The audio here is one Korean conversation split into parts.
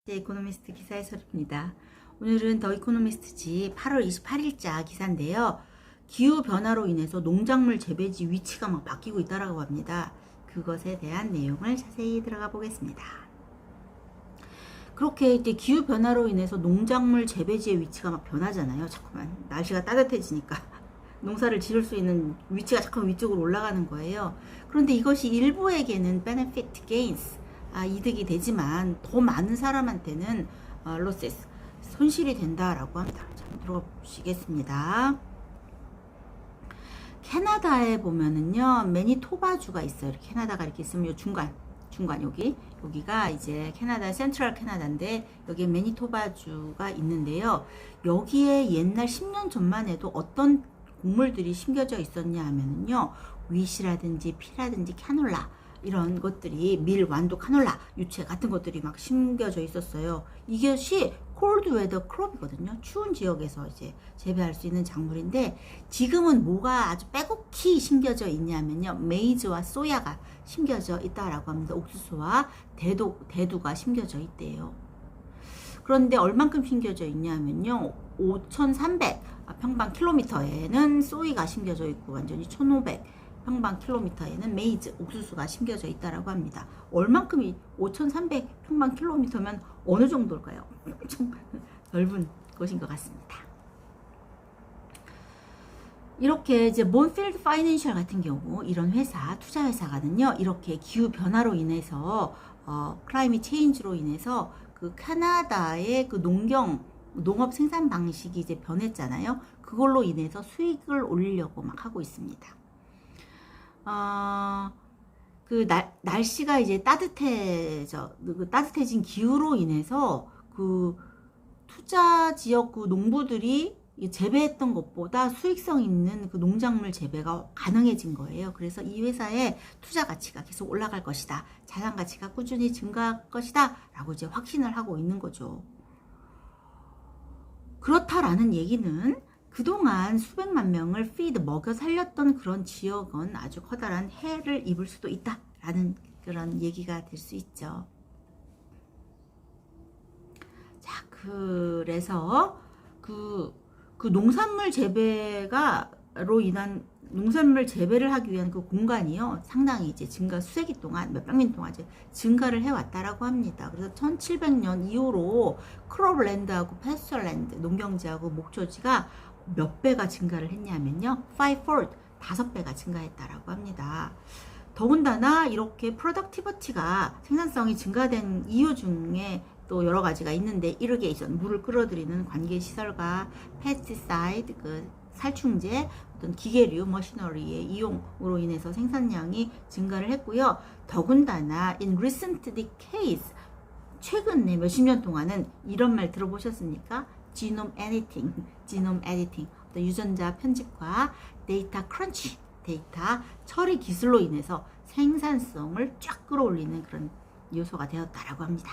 이코노미스트 기사 해설입니다. 오늘은 더 이코노미스트지 8월 28일자 기사인데요. 기후변화로 인해서 농작물 재배지 위치가 막 바뀌고 있다고 합니다. 그것에 대한 내용을 자세히 들어가 보겠습니다. 그렇게 이제 기후변화로 인해서 농작물 재배지의 위치가 막 변하잖아요. 자꾸만 날씨가 따뜻해지니까 농사를 지을 수 있는 위치가 자꾸 위쪽으로 올라가는 거예요. 그런데 이것이 일부에게는 benefit gains, 이득이 되지만 더 많은 사람한테는 losses, 손실이 된다라고 합니다. 자, 들어가 보시겠습니다. 캐나다에 보면은요, 매니토바주가 있어요. 캐나다가 이렇게 있으면 요 중간 여기가 이제 캐나다 센트럴 캐나다인데 여기에 매니토바주가 있는데요. 여기에 옛날 10년 전만 해도 어떤 곡물들이 심겨져 있었냐 하면은요, 윗이라든지 피라든지 캐놀라 이런 것들이 밀, 완도, 카놀라, 유채 같은 것들이 막 심겨져 있었어요. 이것이 콜드 웨더 크롭이거든요. 추운 지역에서 이제 재배할 수 있는 작물인데 지금은 뭐가 아주 빼곡히 심겨져 있냐면요, 메이즈와 소야가 심겨져 있다라고 합니다. 옥수수와 대두가 심겨져 있대요. 그런데 얼만큼 심겨져 있냐면요, 5,300 평방 킬로미터에는 소이가 심겨져 있고 완전히 1,500 평방 킬로미터에는 메이즈, 옥수수가 심겨져 있다라고 합니다. 얼만큼이 5,300 평방 킬로미터면 어느 정도일까요? 엄청 넓은 곳인 것 같습니다. 이렇게 이제 몬필드 파이낸셜 같은 경우 이런 회사, 투자 회사가는요, 이렇게 기후 변화로 인해서 클라이밋 체인지로 인해서 그 캐나다의 그 농업 생산 방식이 이제 변했잖아요. 그걸로 인해서 수익을 올리려고 막 하고 있습니다. 날씨가 이제 따뜻해진 기후로 인해서 그 투자 지역 그 농부들이 재배했던 것보다 수익성 있는 그 농작물 재배가 가능해진 거예요. 그래서 이 회사의 투자 가치가 계속 올라갈 것이다, 자산 가치가 꾸준히 증가할 것이다 라고 이제 확신을 하고 있는 거죠. 그렇다라는 얘기는 그동안 수백만 명을 먹여 살렸던 그런 지역은 아주 커다란 해를 입을 수도 있다라는 그런 얘기가 될 수 있죠. 자, 그래서 그 농산물 재배로 인한 농산물 재배를 하기 위한 그 공간이요, 상당히 이제 수세기 동안 몇백 년 동안 이제 증가를 해왔다라고 합니다. 그래서 1700년 이후로 크롭랜드하고 패스처랜드, 농경지하고 목초지가 몇 배가 증가를 했냐면요, 5-fold, 5배가 증가했다라고 합니다. 더군다나 이렇게 프로덕티비티가, 생산성이 증가된 이유 중에 또 여러 가지가 있는데, 이리게이션, 물을 끌어들이는 관계 시설과 페스티사이드, 그 살충제, 어떤 기계류, 머시너리의 이용으로 인해서 생산량이 증가를 했고요. 더군다나 in recent decades, 최근에 몇십 년 동안은 이런 말 들어보셨습니까? 지놈 에디팅, 유전자 편집과 데이터 크런치, 데이터 처리 기술로 인해서 생산성을 쫙 끌어올리는 그런 요소가 되었다라고 합니다.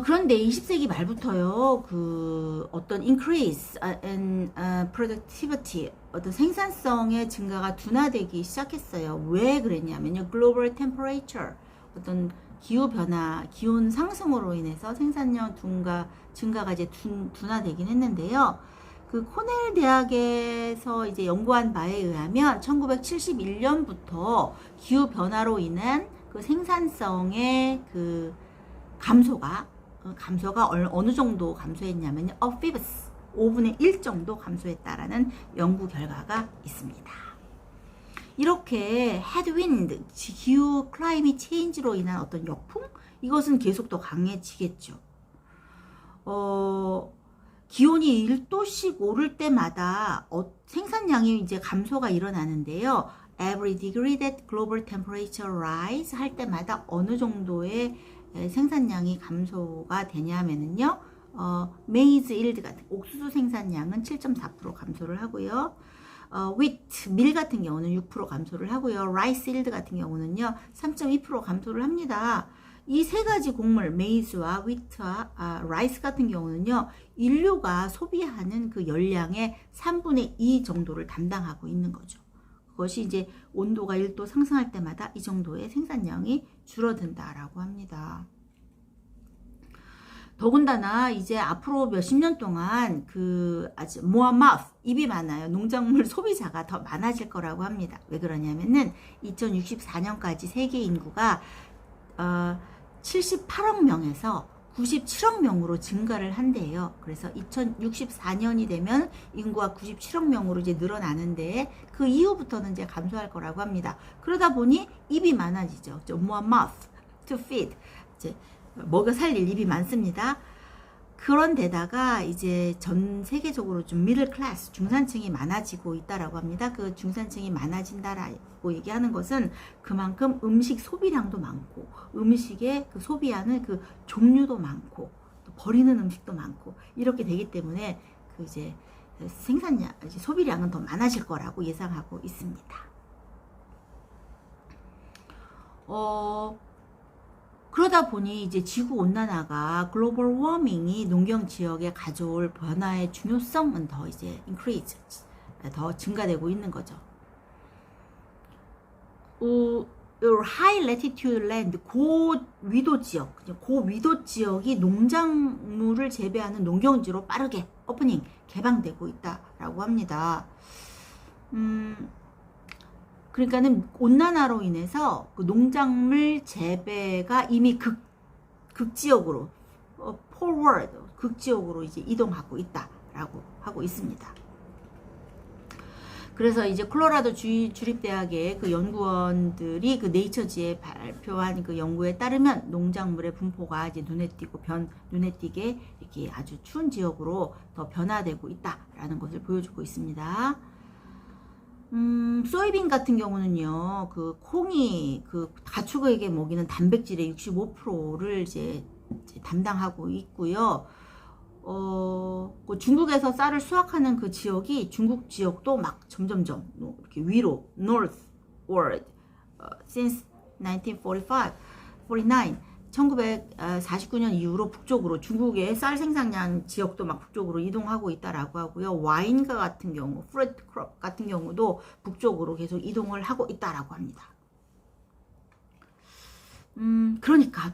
그런데 20세기 말부터요, 그 어떤 increase in productivity, 어떤 생산성의 증가가 둔화되기 시작했어요. 왜 그랬냐면요, global temperature, 어떤 기후 변화, 기온 상승으로 인해서 생산량 증가가 이제 둔화되긴 했는데요. 그 코넬 대학에서 이제 연구한 바에 의하면 1971년부터 기후 변화로 인한 그 생산성의 그 감소가 어느 정도 감소했냐면요, 5분의 1 정도 감소했다라는 연구 결과가 있습니다. 이렇게 헤드윈드, 기후 클라이밋 체인지로 인한 어떤 역풍, 이것은 계속 더 강해지겠죠. 기온이 1도씩 오를 때마다 생산량이 이제 감소가 일어나는데요. Every degree that global temperature rise 할 때마다 어느 정도의 생산량이 감소가 되냐면은요, 메이즈 일드 같은 옥수수 생산량은 7.4% 감소를 하고요. 밀 같은 경우는 6% 감소를 하고요. 라이스 일드 같은 경우는요, 3.2% 감소를 합니다. 이 세 가지 곡물, 메이즈와 휘트와 라이스 같은 경우는요, 인류가 소비하는 그 열량의 3분의 2 정도를 담당하고 있는 거죠. 그것이 이제 온도가 1도 상승할 때마다 이 정도의 생산량이 줄어든다라고 합니다. 더군다나 이제 앞으로 몇십 년 동안 그 아주 more mouth, 입이 많아요. 농작물 소비자가 더 많아질 거라고 합니다. 왜 그러냐면은 2064년까지 세계 인구가 78억 명에서 97억 명으로 증가를 한대요. 그래서 2064년이 되면 인구가 97억 명으로 이제 늘어나는데 그 이후부터는 이제 감소할 거라고 합니다. 그러다 보니 입이 많아지죠. more mouth to feed. 이제 먹여 살릴 입이 많습니다. 그런데다가 이제 전 세계적으로 좀 미들 클래스, 중산층이 많아지고 있다라고 합니다. 그 중산층이 많아진다라고 얘기하는 것은 그만큼 음식 소비량도 많고 음식의 그 소비하는 그 종류도 많고 또 버리는 음식도 많고 이렇게 되기 때문에 그 이제 생산량, 소비량은 더 많아질 거라고 예상하고 있습니다. 그러다 보니 이제 지구 온난화가 글로벌 워밍이 농경 지역에 가져올 변화의 중요성은 더 이제 increase, 더 증가되고 있는 거죠. high latitude land, 고위도 지역, 고위도 지역이 농작물을 재배하는 농경지로 빠르게 오프닝, 개방되고 있다라고 합니다. 그러니까는 온난화로 인해서 그 농작물 재배가 이미 극지역으로 forward, 극지역으로 이제 이동하고 있다라고 하고 있습니다. 그래서 이제 콜로라도 주립대학의 그 연구원들이 그 네이처지에 발표한 그 연구에 따르면 농작물의 분포가 이제 눈에 띄게 이렇게 아주 추운 지역으로 더 변화되고 있다라는 것을 보여주고 있습니다. 소이빈 같은 경우는요, 그 콩이 그 가축에게 먹이는 단백질의 65%를 이제 담당하고 있고요. 그 중국에서 쌀을 수확하는 그 지역이 중국 지역도 막 점점점 이렇게 위로 northward since 1949년 이후로 북쪽으로 중국의 쌀 생산량 지역도 막 북쪽으로 이동하고 있다라고 하고요. 와인과 같은 경우, fruit crop 같은 경우도 북쪽으로 계속 이동을 하고 있다라고 합니다. 그러니까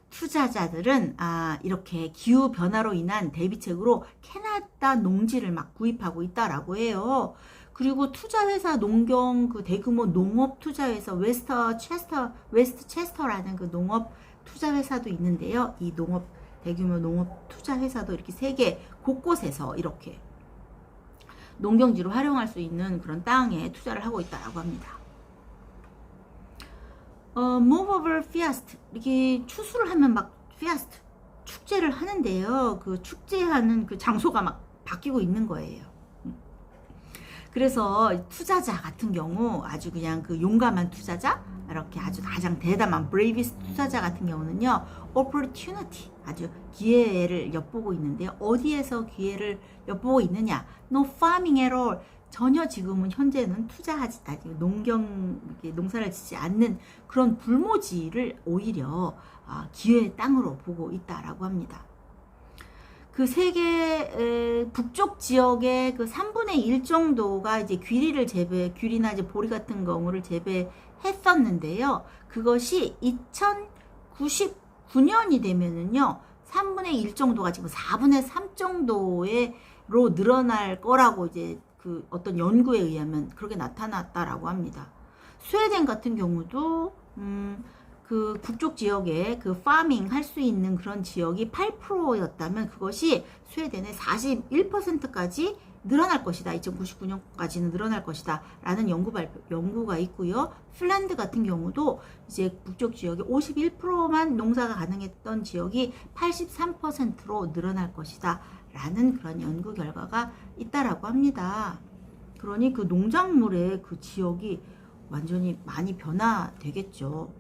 투자자들은 이렇게 기후 변화로 인한 대비책으로 캐나다 농지를 막 구입하고 있다라고 해요. 그리고 투자회사 그 대규모 농업 투자회사 웨스트 체스터라는 그 농업 투자회사도 있는데요. 이 대규모 농업 투자회사도 이렇게 세계 곳곳에서 이렇게 농경지로 활용할 수 있는 그런 땅에 투자를 하고 있다라고 합니다. Move over Feast, 이렇게 추수를 하면 막 Feast, 축제를 하는데요. 그 축제하는 그 장소가 막 바뀌고 있는 거예요. 그래서 투자자 같은 경우 아주 그냥 그 용감한 투자자, 이렇게 아주 가장 대담한 브레이비스트 투자자 같은 경우는요, opportunity, 아주 기회를 엿보고 있는데요. 어디에서 기회를 엿보고 있느냐? No farming at all. 전혀 지금은 현재는 투자하지, 농사를 짓지 않는 그런 불모지를 오히려 기회의 땅으로 보고 있다라고 합니다. 그 세계 북쪽 지역의 그 3분의 1 정도가 이제 귀리나 이제 보리 같은 경우를 재배했었는데요. 그것이 2099년이 되면은요, 3분의 1 정도가 지금 4분의 3 정도로 늘어날 거라고 이제 그 어떤 연구에 의하면 그렇게 나타났다라고 합니다. 스웨덴 같은 경우도 그 북쪽 지역에 그 파밍 할 수 있는 그런 지역이 8%였다면 그것이 스웨덴의 41%까지 늘어날 것이다. 2099년까지는 늘어날 것이다. 라는 연구가 있고요. 핀란드 같은 경우도 이제 북쪽 지역에 51%만 농사가 가능했던 지역이 83%로 늘어날 것이다. 라는 그런 연구 결과가 있다라고 합니다. 그러니 그 농작물의 그 지역이 완전히 많이 변화되겠죠.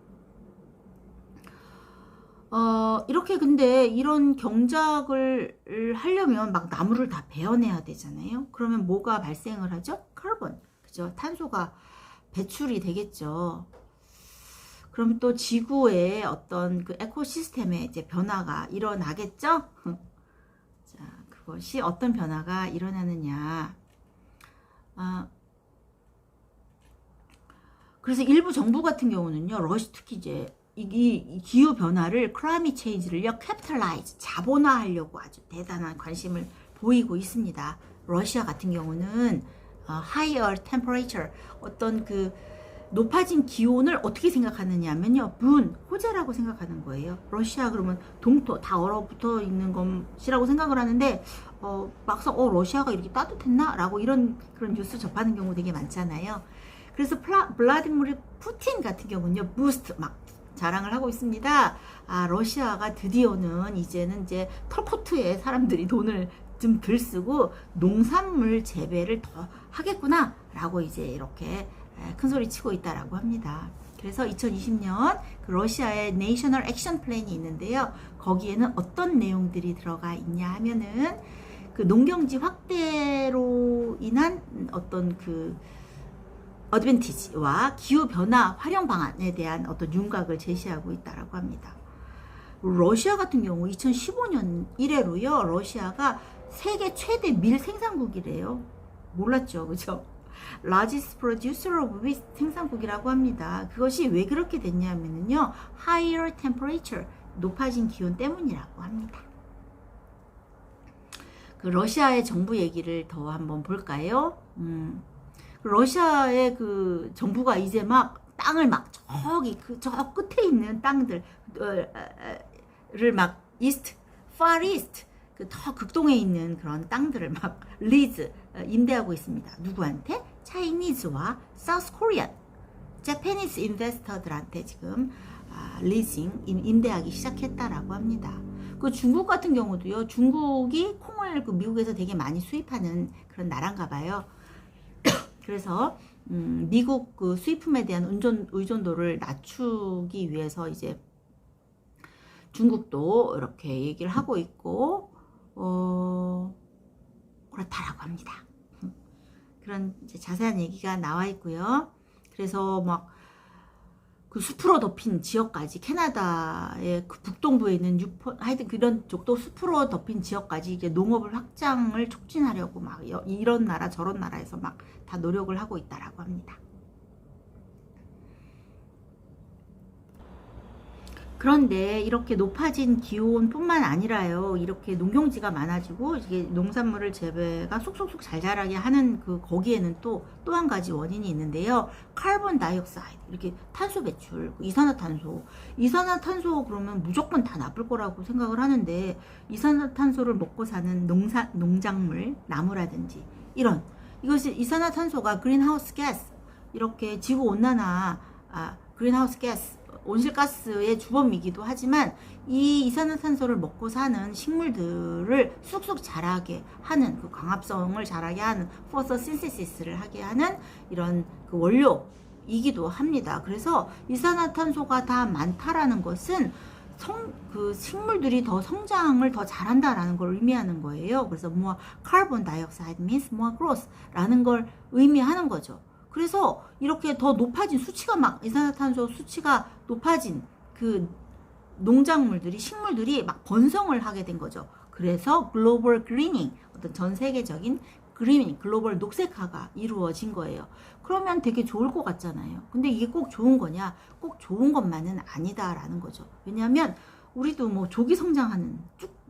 이렇게 근데 이런 경작을 하려면 막 나무를 다 베어내야 되잖아요. 그러면 뭐가 발생을 하죠? 카본, 그죠? 탄소가 배출이 되겠죠. 그럼 또 지구의 어떤 그 에코시스템의 이제 변화가 일어나겠죠? 자, 그것이 어떤 변화가 일어나느냐. 그래서 일부 정부 같은 경우는요, 특히 이제 이 기후 변화를 클라이밋 체인지를요 캐피탈라이즈 자본화하려고 아주 대단한 관심을 보이고 있습니다. 러시아 같은 경우는 higher temperature 어떤 그 높아진 기온을 어떻게 생각하느냐 하면요, 호재라고 생각하는 거예요. 러시아 그러면 동토 다 얼어붙어 있는 것이라고 생각을 하는데 막상 러시아가 이렇게 따뜻했나? 라고 그런 뉴스 접하는 경우 되게 많잖아요. 그래서 블라디미르 푸틴 같은 경우는요, 부스트 막 자랑을 하고 있습니다. 러시아가 드디어는 이제는 이제 털코트에 사람들이 돈을 좀 덜 쓰고 농산물 재배를 더 하겠구나 라고 이제 이렇게 큰 소리 치고 있다라고 합니다. 그래서 2020년 그 러시아의 내셔널 액션 플랜이 있는데요. 거기에는 어떤 내용들이 들어가 있냐 하면은 그 농경지 확대로 인한 어떤 그 어드밴티지와 기후변화 활용 방안에 대한 어떤 윤곽을 제시하고 있다라고 합니다. 러시아 같은 경우 2015년 이래로요, 러시아가 세계 최대 밀 생산국이래요. 몰랐죠, 그죠? largest producer of wheat 생산국이라고 합니다. 그것이 왜 그렇게 됐냐면요, higher temperature, 높아진 기온 때문이라고 합니다. 그 러시아의 정부 얘기를 더 한번 볼까요? 러시아의 그 정부가 이제 막 땅을 막 저 끝에 있는 땅들을 막 far east, 그 더 극동에 있는 그런 땅들을 막 리즈 임대하고 있습니다. 누구한테? 차이니즈와 사우스 코리안, 재패니스 인베스터들한테 지금 리징 임대하기 시작했다라고 합니다. 그 중국 같은 경우도요, 중국이 콩을 그 미국에서 되게 많이 수입하는 그런 나라인가 봐요. 그래서 미국 그 수입품에 대한 의존도를 낮추기 위해서 이제 중국도 이렇게 얘기를 하고 있고 그렇다라고 합니다. 그런 이제 자세한 얘기가 나와 있고요. 그래서 막 그 숲으로 덮인 지역까지, 캐나다의 그 북동부에 있는 하여튼 그런 쪽도 숲으로 덮인 지역까지 이제 농업을 확장을 촉진하려고 막 이런 나라 저런 나라에서 막 다 노력을 하고 있다라고 합니다. 그런데 이렇게 높아진 기온뿐만 아니라요, 이렇게 농경지가 많아지고 이게 농산물을 재배가 쏙쏙쏙 잘 자라게 하는 그 거기에는 또 한 가지 원인이 있는데요. 카본 다이옥사이드, 이렇게 탄소 배출, 이산화탄소 그러면 무조건 다 나쁠 거라고 생각을 하는데, 이산화탄소를 먹고 사는 농작물, 나무라든지 이것이 이산화탄소가 그린하우스 가스, 이렇게 지구 온난화, 그린하우스 가스, 온실가스의 주범이기도 하지만 이 이산화탄소를 먹고 사는 식물들을 쑥쑥 자라게 하는, 그 광합성을 자라게 하는 포토신테시스를 하게 하는 이런 그 원료이기도 합니다. 그래서 이산화탄소가 다 많다라는 것은 그 식물들이 더 성장을 더 잘한다라는 걸 의미하는 거예요. 그래서 more carbon dioxide means more growth라는 걸 의미하는 거죠. 그래서 이렇게 더 높아진 수치가 막 이산화탄소 수치가 높아진 그 농작물들이, 식물들이 막 번성을 하게 된 거죠. 그래서 글로벌 그리닝, 어떤 전 세계적인 그리닝, 글로벌 녹색화가 이루어진 거예요. 그러면 되게 좋을 것 같잖아요. 근데 이게 꼭 좋은 거냐? 꼭 좋은 것만은 아니다라는 거죠. 왜냐하면 우리도 뭐 조기 성장하는,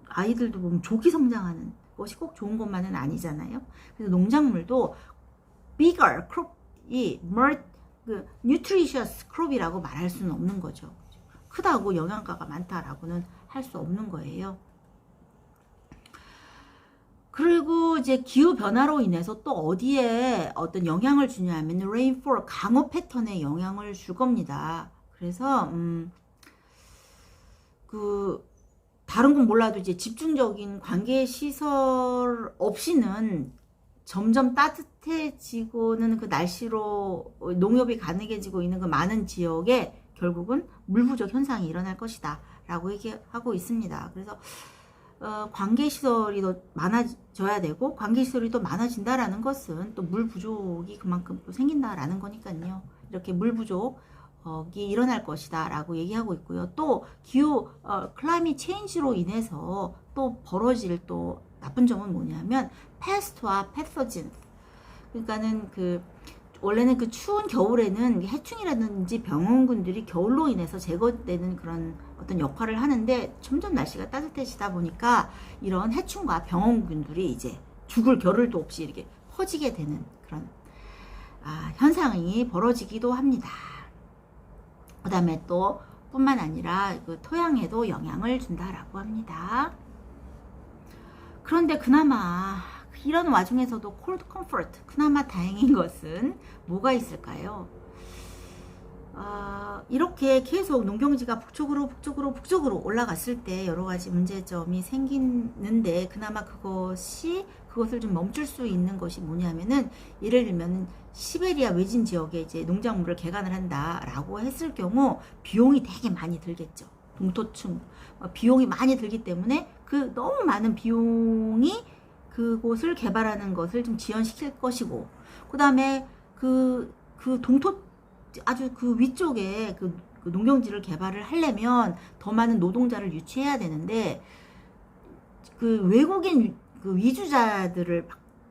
아이들도 보면 조기 성장하는 것이 꼭 좋은 것만은 아니잖아요. 그래서 농작물도 bigger crop이 nutritious crop이라고 말할 수는 없는 거죠. 크다고 영양가가 많다라고는 할 수 없는 거예요. 그리고 이제 기후 변화로 인해서 또 어디에 어떤 영향을 주냐 하면 rainfall, 강우 패턴에 영향을 줄 겁니다. 그래서 그 다른 건 몰라도 이제 집중적인 관계 시설 없이는 점점 따뜻해지고는 그 날씨로 농업이 가능해지고 있는 그 많은 지역에 결국은 물 부족 현상이 일어날 것이다 라고 얘기하고 있습니다. 그래서 관계시설이 더 많아져야 되고, 관계시설이 더 많아진다라는 것은 또 물 부족이 그만큼 또 생긴다라는 거니까요. 이렇게 물 부족이 일어날 것이다 라고 얘기하고 있고요. 또 기후 클라이밋 체인지로 인해서 또 벌어질 또 나쁜 점은 뭐냐면 패스트와 패서진, 그러니까는 그 원래는 그 추운 겨울에는 해충이라든지 병원균들이 겨울로 인해서 제거되는 그런 어떤 역할을 하는데, 점점 날씨가 따뜻해지다 보니까 이런 해충과 병원균들이 이제 죽을 겨를도 없이 이렇게 퍼지게 되는 그런 현상이 벌어지기도 합니다. 그 다음에 또 뿐만 아니라 그 토양에도 영향을 준다라고 합니다. 그런데 그나마 이런 와중에서도 콜드 컴포트, 그나마 다행인 것은 뭐가 있을까요? 이렇게 계속 농경지가 북쪽으로 올라갔을 때 여러 가지 문제점이 생기는데, 그나마 그것을 좀 멈출 수 있는 것이 뭐냐면은, 예를 들면 시베리아 외진 지역에 이제 농작물을 개간을 한다라고 했을 경우 비용이 되게 많이 들겠죠. 동토층 비용이 많이 들기 때문에 그 너무 많은 비용이 그곳을 개발하는 것을 좀 지연시킬 것이고, 그 다음에 그 동토 아주 그 위쪽에 그 농경지를 개발을 하려면 더 많은 노동자를 유치해야 되는데, 그 외국인 그 위주자들을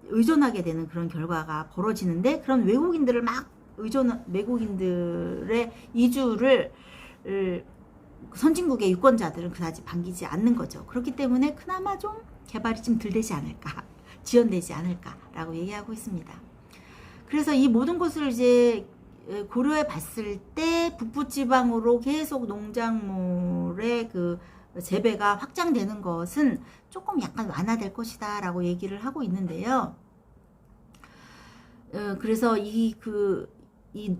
의존하게 되는 그런 결과가 벌어지는데, 그런 외국인들을 외국인들의 이주를 선진국의 유권자들은 그다지 반기지 않는 거죠. 그렇기 때문에 그나마 좀 개발이 좀 덜 되지 않을까, 지연되지 않을까라고 얘기하고 있습니다. 그래서 이 모든 것을 이제 고려해 봤을 때 북부지방으로 계속 농작물의 그 재배가 확장되는 것은 조금 약간 완화될 것이다 라고 얘기를 하고 있는데요. 그래서 이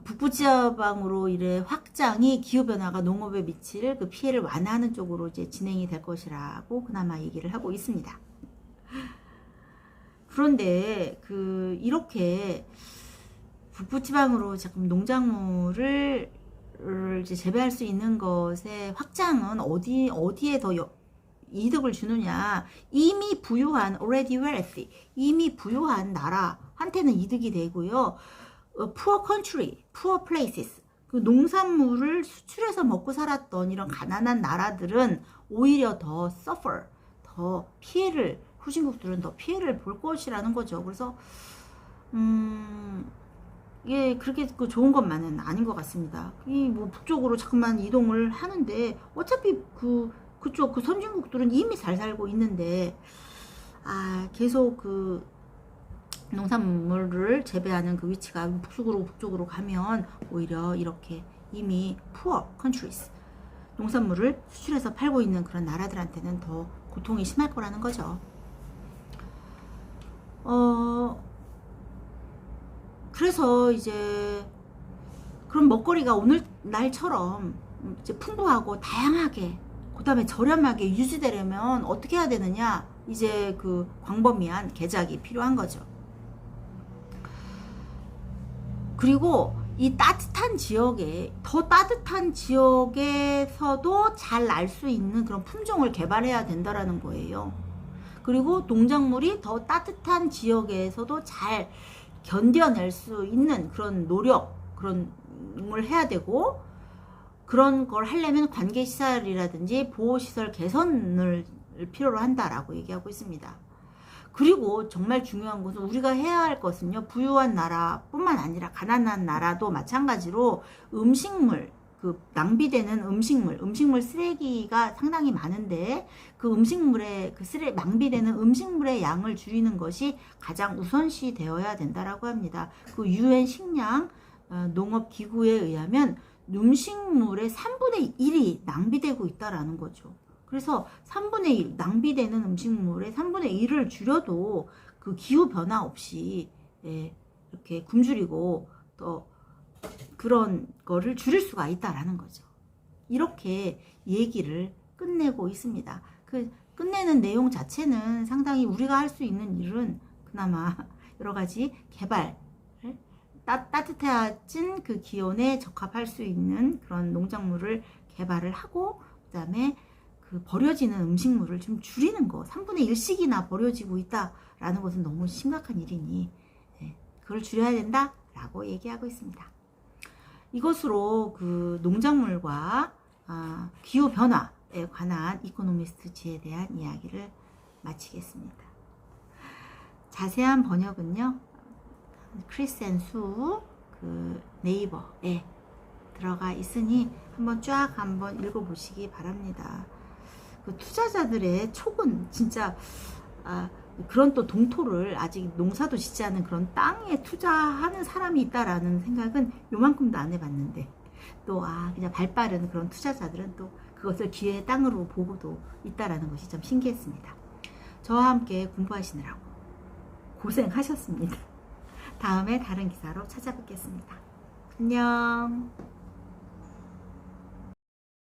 북부지방으로 이래 확장이 기후변화가 농업에 미칠 그 피해를 완화하는 쪽으로 이제 진행이 될 것이라고 그나마 얘기를 하고 있습니다. 그런데 이렇게 북부지방으로 자꾸 농작물을 이제 재배할 수 있는 것의 확장은 어디에 더 이득을 주느냐? 이미 부유한 already wealthy, 이미 부유한 나라한테는 이득이 되고요. poor country, poor places, 그 농산물을 수출해서 먹고 살았던 이런 가난한 나라들은 오히려 더 suffer, 더 피해를, 후진국들은 더 피해를 볼 것이라는 거죠. 그래서 이게 그렇게 좋은 것만은 아닌 것 같습니다. 이 뭐 북쪽으로 자꾸만 이동을 하는데, 어차피 그쪽 선진국들은 이미 잘 살고 있는데, 계속 농산물을 재배하는 그 위치가 북쪽으로 가면 오히려 이렇게 이미 poor countries, 농산물을 수출해서 팔고 있는 그런 나라들한테는 더 고통이 심할 거라는 거죠. 그래서 이제 그런 먹거리가 오늘날처럼 이제 풍부하고 다양하게, 그 다음에 저렴하게 유지되려면 어떻게 해야 되느냐? 이제 그 광범위한 개작이 필요한 거죠. 그리고 이 따뜻한 지역에, 더 따뜻한 지역에서도 잘 날 수 있는 그런 품종을 개발해야 된다라는 거예요. 그리고 농작물이 더 따뜻한 지역에서도 잘 견뎌낼 수 있는 그런 노력, 그런 걸 해야 되고, 그런 걸 하려면 관계시설이라든지 보호시설 개선을 필요로 한다라고 얘기하고 있습니다. 그리고 정말 중요한 것은, 우리가 해야 할 것은요, 부유한 나라뿐만 아니라 가난한 나라도 마찬가지로 음식물, 낭비되는 음식물 쓰레기가 상당히 많은데, 그 낭비되는 음식물의 양을 줄이는 것이 가장 우선시 되어야 된다라고 합니다. 그 UN 식량 농업 기구에 의하면 음식물의 3분의 1이 낭비되고 있다라는 거죠. 그래서 3분의 1, 낭비되는 음식물의 3분의 1을 줄여도 그 기후 변화 없이 이렇게 굶주리고 또 그런 거를 줄일 수가 있다라는 거죠. 이렇게 얘기를 끝내고 있습니다. 그 끝내는 내용 자체는 상당히 우리가 할 수 있는 일은 그나마 여러 가지 개발, 따뜻해진 그 기온에 적합할 수 있는 그런 농작물을 개발을 하고, 그 다음에 그 버려지는 음식물을 좀 줄이는 거, 3분의 1씩이나 버려지고 있다라는 것은 너무 심각한 일이니 그걸 줄여야 된다라고 얘기하고 있습니다. 이것으로 그 농작물과 기후 변화에 관한 이코노미스트지에 대한 이야기를 마치겠습니다. 자세한 번역은요, 크리스 앤 수 그 네이버에 들어가 있으니 한번 읽어보시기 바랍니다. 그 투자자들의 촉은 진짜 그런 또 동토를 아직 농사도 짓지 않은 그런 땅에 투자하는 사람이 있다라는 생각은 요만큼도 안 해봤는데 또 그냥 발빠른 그런 투자자들은 또 그것을 기회의 땅으로 보고도 있다라는 것이 좀 신기했습니다. 저와 함께 공부하시느라고 고생하셨습니다. 다음에 다른 기사로 찾아뵙겠습니다. 안녕.